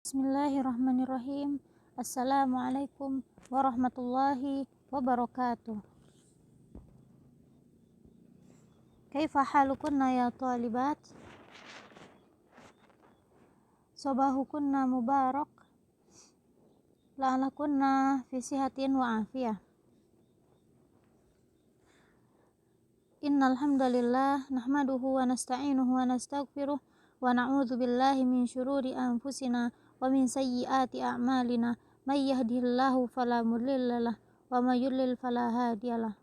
Bismillahirrahmanirrahim. Assalamualaikum warahmatullahi wabarakatuh. Kaifa halukunna ya talibat? Sabahukunna mubarak. La'alakunna fi sihatin wa afiyah. Innal hamdalillah nahmaduhu wa nasta'inuhu wa nastaghfiruh wa na'udzu billahi min syururi anfusina wa min sayyiati a'malina. May yahdihillahu fala mudhillalah wa may yudlil fala hadiyalah.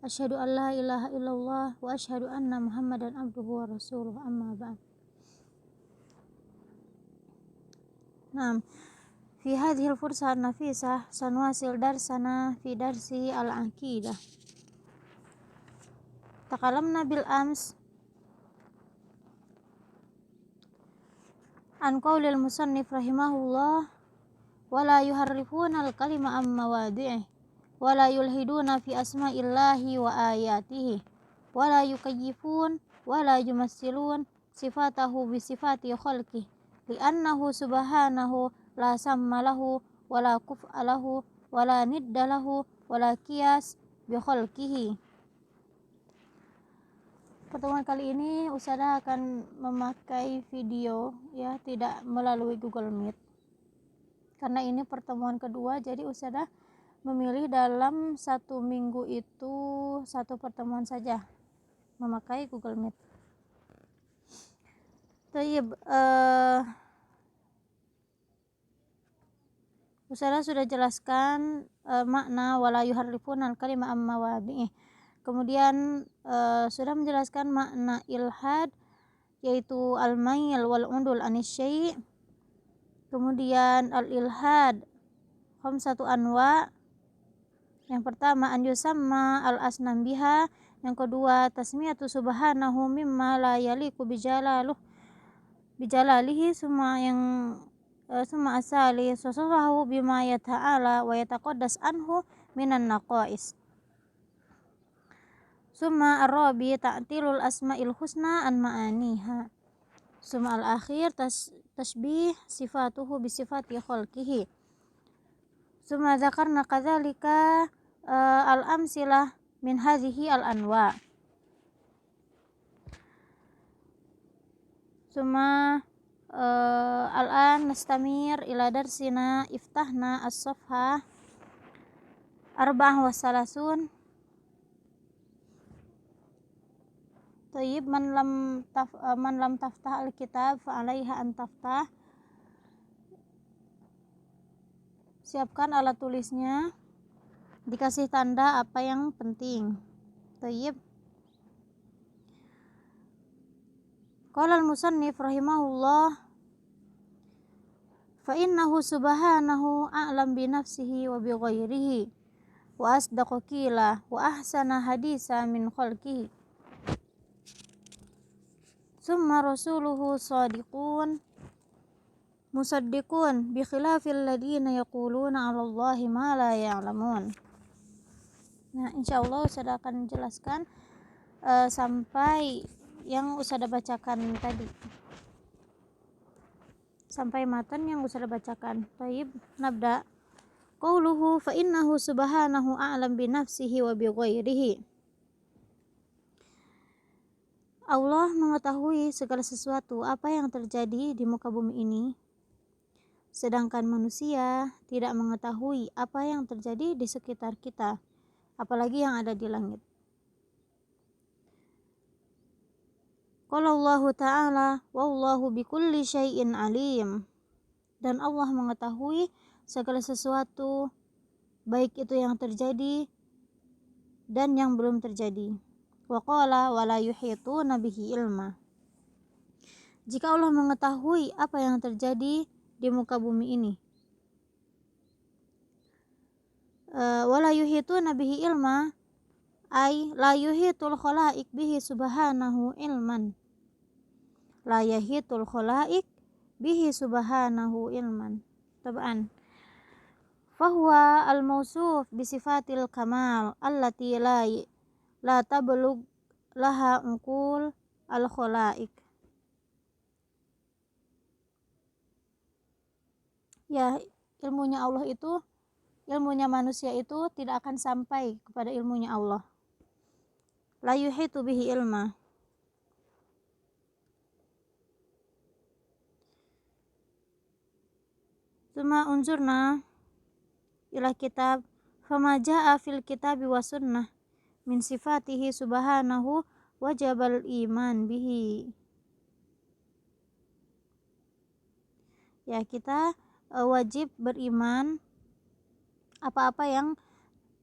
Asyhadu an la ilaha illallah wa asyhadu anna Muhammadan abduhu wa rasuluh, amma ba'd. Naam, fi hadhil fursah nafisah sanwasil darsana fi darsi al-aqidah. Takalamna bil ams an qaulil musannif rahimahullah wa la yuharrifuna al-kalima am mawadi'ih wa la yulhiduna fi asma'illahi wa ayatihi wa la yukayyifun wa la yumassilun sifatahu bi sifati khalqih li'annahu subhanahu la samma lahu wa la kuf'a lahu wa la nidda lahu wa la qiyas bi khalqihi. Pertemuan kali ini Usada akan memakai video ya, tidak melalui Google Meet. Karena ini pertemuan kedua, jadi Usada memilih dalam satu minggu itu satu pertemuan saja memakai Google Meet. Tayyib, Usada sudah jelaskan makna wala yuharrifuna al-kalima am mawadi'ih. Kemudian sudah menjelaskan makna ilhad, yaitu al-mail wal undul anis syai'. Kemudian al-ilhad khamsatu anwa. Yang pertama an yusamma al-asnam biha, yang kedua tasmiyatu subhanahu mimma la yaliqu bijalalihi, summa asali sasafahu bima yata'ala wa yataqaddas anhu minan naqais. Summa ar-rabi ta'tilul asma'il husna an ma'aniha. Summa al-akhir tasbih sifatuhu bi sifati khalqihi. Summa dzakarna kadzalika al-amsilah min hadhihi al-anwa. Summa al-an nastamir ila darsina iftahna as-safha 34. Tayyib, man lam taftah al-kitab fa 'alaiha an taftah. Siapkan alat tulisnya, dikasih tanda apa yang penting. Tayyib. Qala al-musannif rahimahullah fa innahu subhanahu a'lam bi nafsihi wa bi ghairihi wa asdaqu qila wa ahsana hadisa min khalqihi. Summa rasuluhu sadiqun musaddiqun bi khilafil ladina yaquluna 'ala Allahi ma la ya'lamun. Nah, insyaallah Ustaz akan menjelaskan sampai yang Ustaz bacakan tadi, sampai matan yang Ustaz bacakan. Baik, nabda. Qauluhu fa innahu subhanahu a'lam bi nafsihi wa bi ghairihi. Allah mengetahui segala sesuatu apa yang terjadi di muka bumi ini, sedangkan manusia tidak mengetahui apa yang terjadi di sekitar kita, apalagi yang ada di langit. Qala Allah Ta'ala wallahu bikulli syai'in alim. Dan Allah mengetahui segala sesuatu, baik itu yang terjadi dan yang belum terjadi. Wa qala wa la yuhituna bihi ilma. Jika Allah mengetahui apa yang terjadi di muka bumi ini, wa la yuhituna bihi ilma ay la yuhitul khalaik bihi subhanahu ilman. La yahitul khalaik bihi subhanahu ilman. Tab'an fahuwa al-mawsuf bi sifatil kamal allati la tablug laha uqul al-khalaik. Ya, ilmunya Allah itu, ilmunya manusia itu tidak akan sampai kepada ilmunya Allah. La yuhitu bihi ilma. Tsumma unzurna ila kitab fama jaa fil kitabi wa sunnah min sifatihi subhanahu wajabal iman bihi. Ya, kita wajib beriman apa-apa yang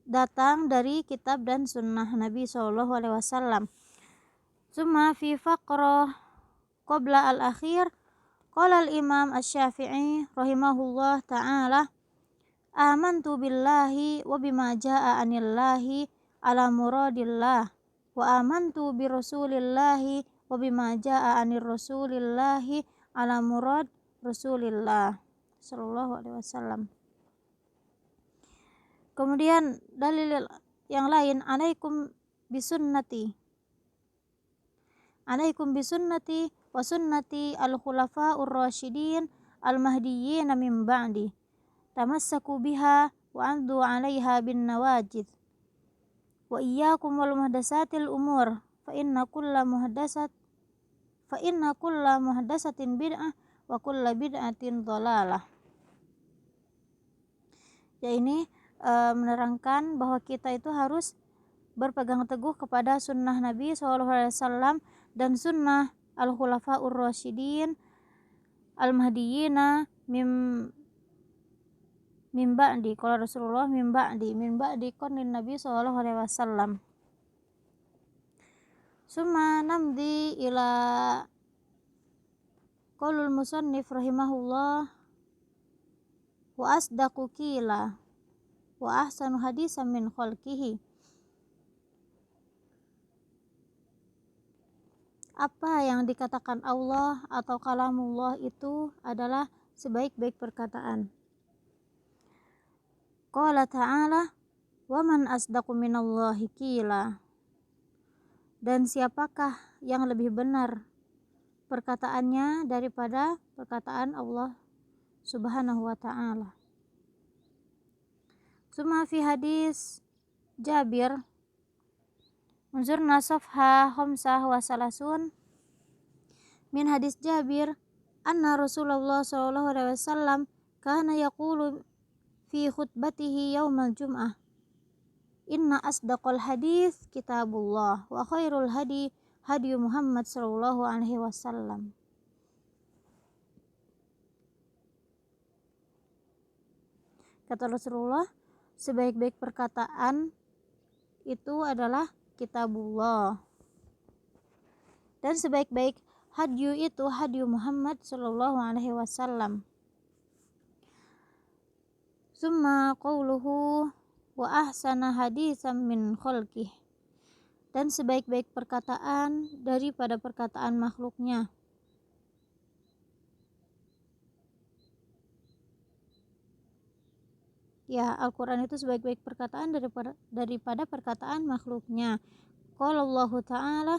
datang dari kitab dan sunnah Nabi SAW. Summa fi faqrah qabla al-akhir qala al-imam asy-Syafi'i rahimahullah ta'ala amantu billahi wa bima jaa anillahi ala muradillah wa amantu bi rasulillahi wa bima jaa anir rasulillahi ala murad rasulillah sallallahu alaihi wasallam. Kemudian dalil yang lain, alaikum bisunnati wa sunnati al-khulafa'ur rasyidin al-mahdiyyin min ba'di tamassaku biha wa andu 'alaiha bin nawajid wa iyyakum wal muhdatsatil umur fa inna kulla muhdatsatin bid'ah wa kulla bid'atin dhalalah. Ya, ini menerangkan bahwa kita itu harus berpegang teguh kepada sunnah Nabi SAW dan sunnah al-khulafa'ur rasyidin al-mahdiyyina min ba'di. Kalau Rasulullah min ba'di qarnin Nabi SAW. Summa namdi ila qaulul musannif rahimahullah wa asdaqu qila wa ahsanu hadisan min khalqihi. Apa yang dikatakan Allah atau kalamullah itu adalah sebaik-baik perkataan. Qala ta'ala wa man asdaqu minallahi qila. Dan siapakah yang lebih benar perkataannya daripada perkataan Allah Subhanahu wa ta'ala. Suma fi hadis Jabir unzurna safha khamsah wa salasun min hadis Jabir anna Rasulullah sallallahu alaihi wasallam kana yaqulu fi khutbatihi yaumal jum'ah inna asdaqal hadis kitabullah wa khairul hadi hadi Muhammad sallallahu alaihi wasallam. Kata Rasulullah, sebaik-baik perkataan itu adalah kitabullah. Dan sebaik-baik hadyu itu hadyu Muhammad sallallahu alaihi wasallam. Summa qauluhu wa ahsana hadisan min khalqih. Dan sebaik-baik perkataan daripada perkataan makhluknya. Ya, Al-Quran itu sebaik-baik perkataan daripada perkataan makhluknya. Qala Allah Ta'ala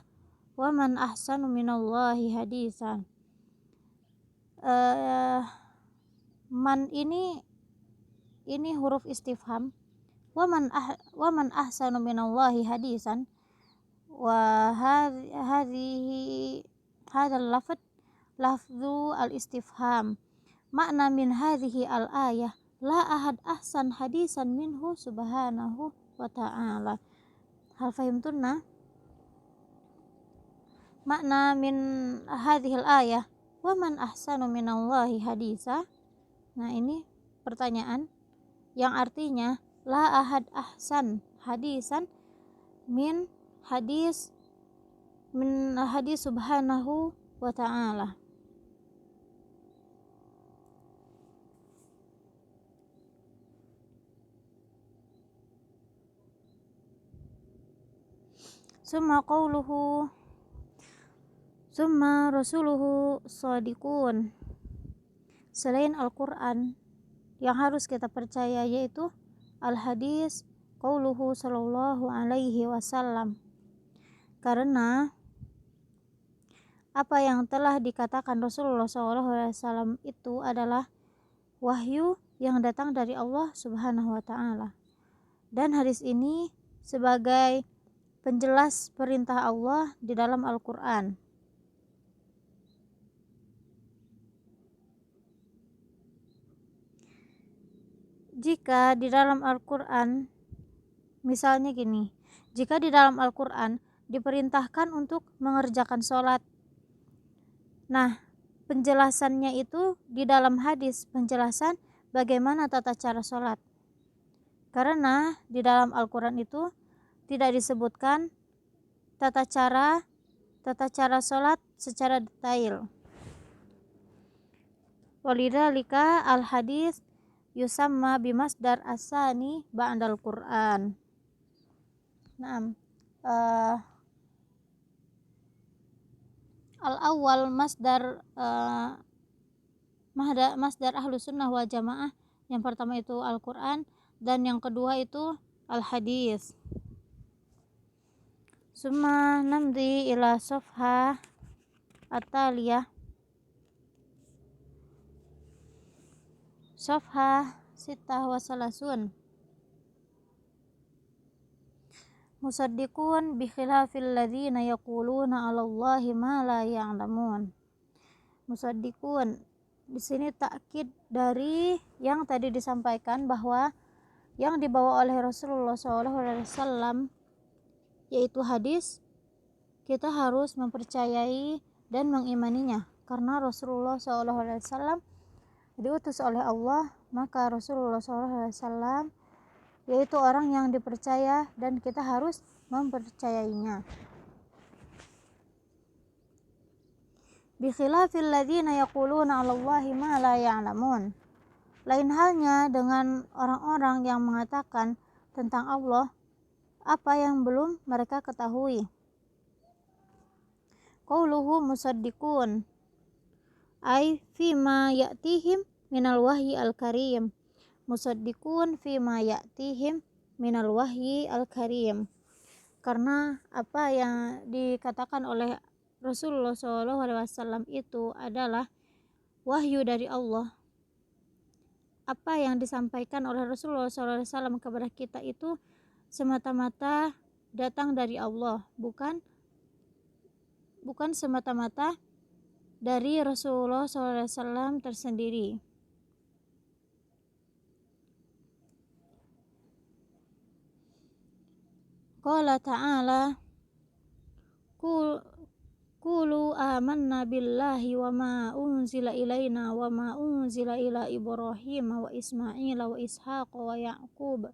wa man ahsanu minallahi hadisan. Man ini huruf istifham. Wa man ahsanu minallahi hadisan. Wa hadhihi hadzal lafdhu al-istifham. Makna min hadhihi al-ayah la ahad ahsan hadisan minhu subhanahu wa ta'ala. Hal fahimtunna? Makna min hadhil ayah wa man ahsanu minallahi hadisa. Nah, ini pertanyaan yang artinya la ahad ahsan hadisan min hadis subhanahu wa ta'ala. Summa qawluhu summa rasuluhu shadiqun. Selain Al-Quran yang harus kita percaya yaitu al-hadis qawluhu sallallahu alaihi wasallam. Karena apa yang telah dikatakan Rasulullah SAW itu adalah wahyu yang datang dari Allah Subhanahu wa taala. Dan hadis ini sebagai penjelas perintah Allah di dalam Al-Qur'an. Jika di dalam Al-Qur'an misalnya gini, jika di dalam Al-Qur'an diperintahkan untuk mengerjakan sholat, nah penjelasannya itu di dalam hadis, penjelasan bagaimana tata cara sholat. Karena di dalam Al-Qur'an itu tidak disebutkan tata cara sholat secara detail. Walidzalika al-hadis yusamma bimasdar asani ba'dal Qur'an. Naam. Al-awwal masdar masdar Ahlus Sunnah wal Jamaah. Yang pertama itu Al-Qur'an dan yang kedua itu al-hadis. Summa namdi ila safha at-taliyah. Safha 36. Musaddiqun bi khilafil ladzina yaquluna 'ala Allahi ma la ya'lamun. Musaddiqun di sini takkid dari yang tadi disampaikan bahwa yang dibawa oleh Rasulullah SAW yaitu hadis, kita harus mempercayai dan mengimaninya karena Rasulullah SAW diutus oleh Allah, maka Rasulullah SAW yaitu orang yang dipercaya dan kita harus mempercayainya. Bi khilafil ladzina yaquluna 'ala Allahi ma la ya'lamun. Lain halnya dengan orang-orang yang mengatakan tentang Allah apa yang belum mereka ketahui. Qauluhu musaddiqun ay fima ya'tihim minal wahyi al-karim. Musaddiqun fima ya'tihim minal wahyi al-karim. Karena apa yang dikatakan oleh Rasulullah SAW itu adalah wahyu dari Allah. Apa yang disampaikan oleh Rasulullah SAW kepada kita itu semata-mata datang dari Allah, bukan semata-mata dari Rasulullah SAW tersendiri. Qala ta'ala Qulu amanna billahi wa ma unzila ilaina wa ma unzila ila Ibrahim wa Ismail wa Ishaq wa Ya'qub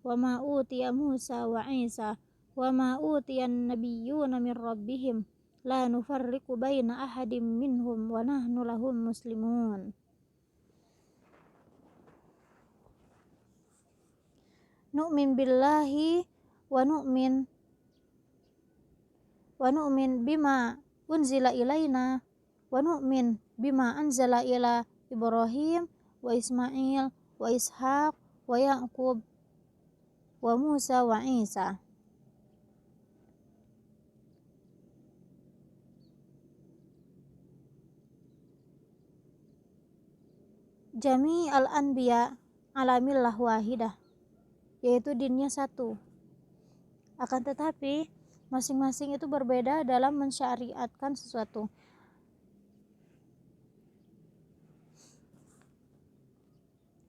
wa ma utiya Musa wa Isa wa ma utiya an-nabiyyuna min rabbihim la nufarriqu baina ahadim minhum wa nahnu lahum muslimun. Nu'min billahi wa nu'min bima unzila ilaina wa nu'min bima anzala ila Ibrahim wa Ismail wa Ishaq wa Ya'qub wa Musa wa Isa. Jami al-anbiya ala millah wahidah, yaitu dinnya satu. Akan tetapi masing-masing itu berbeda dalam mensyariatkan sesuatu.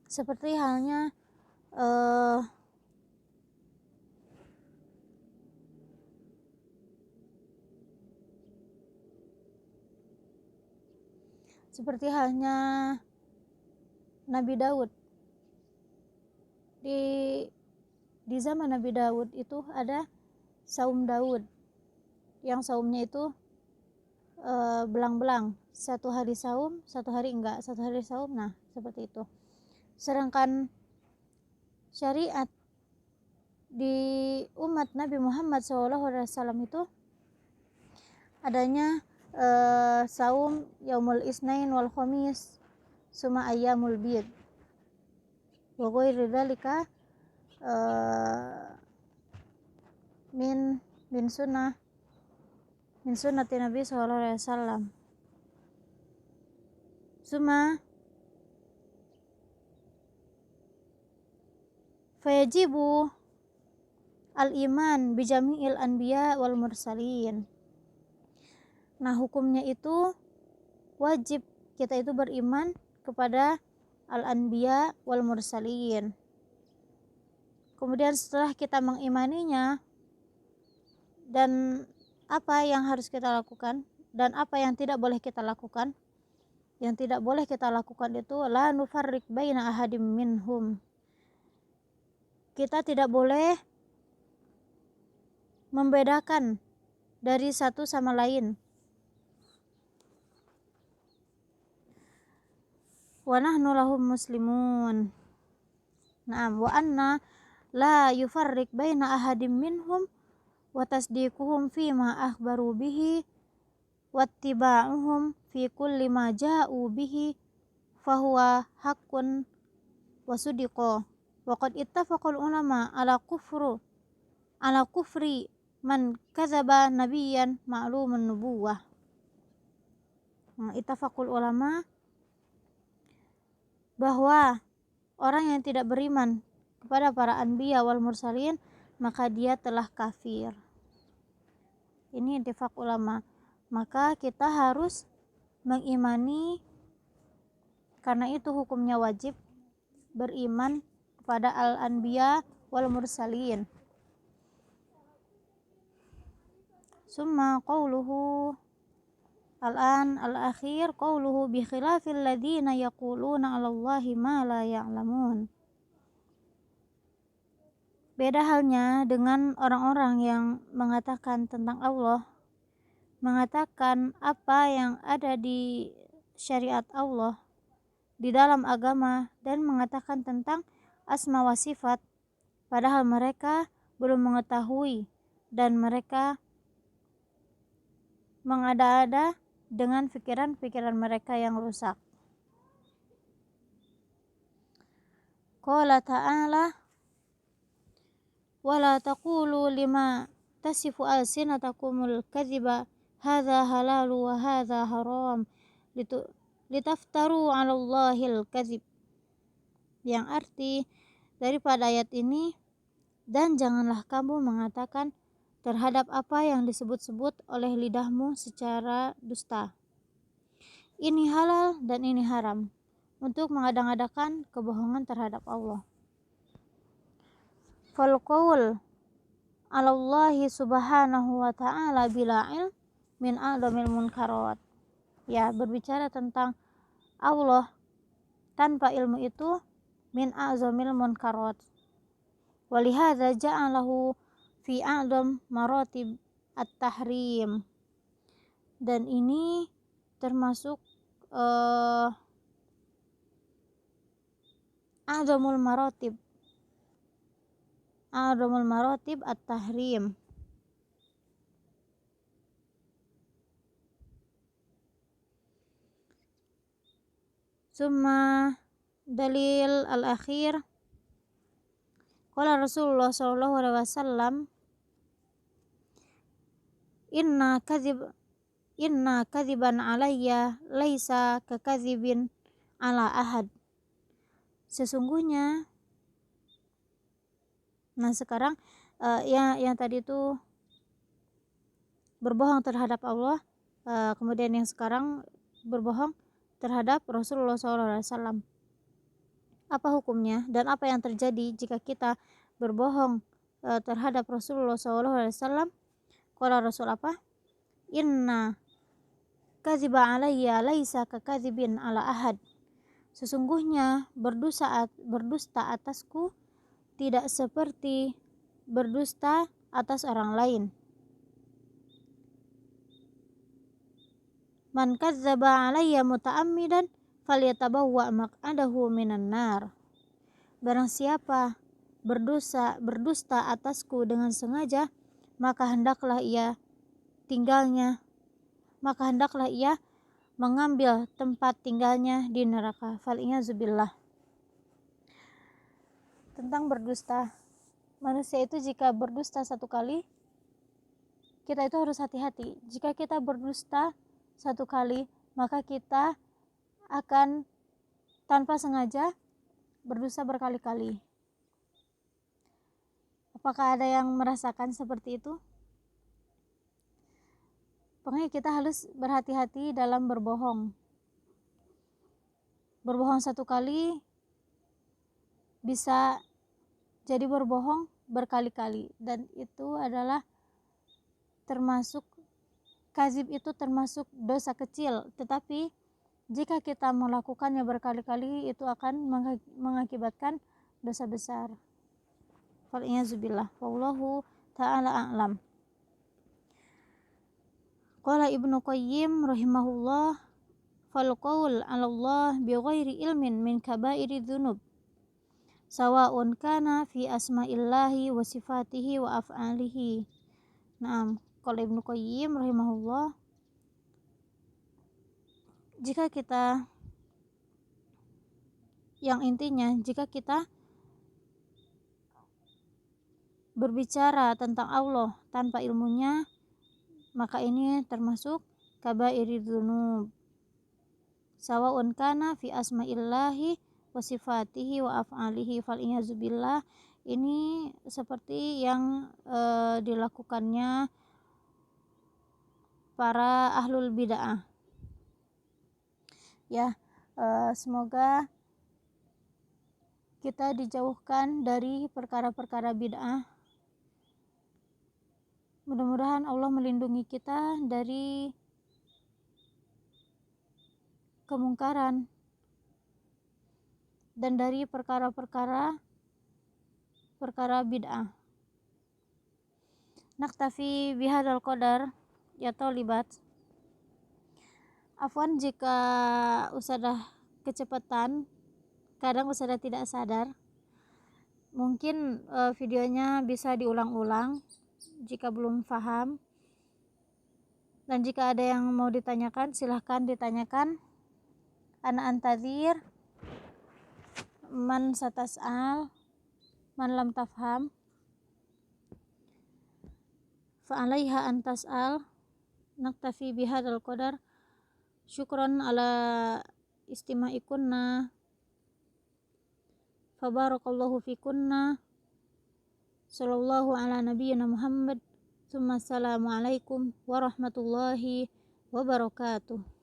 Seperti halnya Nabi Daud. Di zaman Nabi Daud itu ada saum Daud, yang saumnya itu belang-belang, satu hari saum, satu hari enggak, satu hari saum, nah seperti itu. Sedangkan syariat di umat Nabi Muhammad SAW itu adanya saum yaumul isnain wal khamis suma ayyamul bid wa ghairi dzalika min sunnati Nabi SAW. Suma fayajibu al-iman bijami'il anbiya wal mursalin. Nah, hukumnya itu wajib kita itu beriman kepada al-anbiya wal mursalin. Kemudian setelah kita mengimaninya, dan apa yang harus kita lakukan dan apa yang tidak boleh kita lakukan. Yang tidak boleh kita lakukan itu la nufarriq baina ahadim minhum. Kita tidak boleh membedakan dari satu sama lain. Wa nahnu lahum muslimun. Naam, wa anna la yufarriq baina ahadim minhum wa tasdiquhum fima akhbaru bihi wattiba'uhum fi kulli ma ja'u bihi fahuwa haqqun wa sudiqa. Wa qad ittafaqal ulama ala kufri man kadzaba nabiyyan ma'lumun nubuwah. Ittafaqul ulama bahwa orang yang tidak beriman kepada para anbiya wal mursalin maka dia telah kafir. Ini ittifaq ulama. Maka kita harus mengimani, karena itu hukumnya wajib beriman kepada al-anbiya wal mursalin. Summa qawluhu al-an al-akhir qawluhu bi khilafil ladina yaquluna 'ala Allahi ma la ya'lamun. Beda halnya dengan orang-orang yang mengatakan tentang Allah, mengatakan apa yang ada di syariat Allah di dalam agama dan mengatakan tentang asma wa sifat, padahal mereka belum mengetahui dan mereka mengada-ada dengan pikiran-pikiran mereka yang rusak. Qala ta'ala wala taqulu lima tasifu alsinatakumul kadhiba hadza halalu wa hadza haram litaftaru 'ala Allahil kadzib. Yang arti daripada ayat ini, dan janganlah kamu mengatakan terhadap apa yang disebut-sebut oleh lidahmu secara dusta. Ini halal dan ini haram, untuk mengada-ngadakan kebohongan terhadap Allah. Fal qaul 'ala Allahi subhanahu wa ta'ala bila ilm min a'dhamil munkarat. Ya, berbicara tentang Allah tanpa ilmu itu min a'dhamil munkarat. Walihadza ja'alahu fi a'dham maratib at-tahrim. Dan ini termasuk a'dhamul maratib at-tahrim. Summa dalil al-akhir qala Rasulullah sallallahu alaihi wasallam inna kadziban alayya laisa kakadzibin ala ahad. Sesungguhnya, nah sekarang yang tadi itu berbohong terhadap Allah, kemudian yang sekarang berbohong terhadap Rasulullah SAW. Apa hukumnya dan apa yang terjadi jika kita berbohong terhadap Rasulullah SAW? Qala Rasul apa? Inna kadziba alayya laisa kakadzibin ala ahad. Sesungguhnya berdusta atasku tidak seperti berdusta atas orang lain. Man kadzdzaba alayya muta'ammidan falyatabawwa maq'adahu minan nar. Barang siapa berdusta atasku dengan sengaja, maka hendaklah ia mengambil tempat tinggalnya di neraka. Fal'iyazubillah. Tentang berdusta, manusia itu jika berdusta satu kali, kita itu harus hati-hati. Jika kita berdusta satu kali, maka kita akan tanpa sengaja berdusta berkali-kali. Apakah ada yang merasakan seperti itu? Pokoknya kita harus berhati-hati dalam berbohong. Berbohong satu kali bisa jadi berbohong berkali-kali, dan itu adalah termasuk kazib, itu termasuk dosa kecil, tetapi jika kita melakukannya berkali-kali itu akan mengakibatkan dosa besar. Wal'iyazubillah. Wallahu ta'ala a'lam. Qala Ibnu Qayyim rahimahullah, fal qaul 'ala Allah bighairi ilmin min kaba'iri dzunub sawa'un kana fi asma'illahi wa sifatihi wa af'alihi. Naam, qala Ibnu Qayyim rahimahullah, jika kita, yang intinya jika kita berbicara tentang Allah tanpa ilmunya, maka ini termasuk kabairi dzunub. Sawa'un kana fi asma'illahi wa sifatihi wa af'alihi. Fal iyazubillah, ini seperti yang dilakukannya para ahlul bid'ah. Ya, semoga kita dijauhkan dari perkara-perkara bid'ah. Mudah-mudahan Allah melindungi kita dari kemungkaran dan dari perkara bid'ah. Naktafi bihadzal qadar ya tholibat. Afwan jika usadah kecepatan, kadang usadah tidak sadar. Mungkin videonya bisa diulang-ulang jika belum paham, dan jika ada yang mau ditanyakan silahkan ditanyakan. Ana antadzir man satas'al man lam tafham fa 'alaiha an tas'al. Naktafi bihadzal qadar. Syukran ala istima'ikunna, fabarakallahu fikunna. Sallallahu ala nabiyyina Muhammad. Assalamualaikum warahmatullahi wabarakatuh.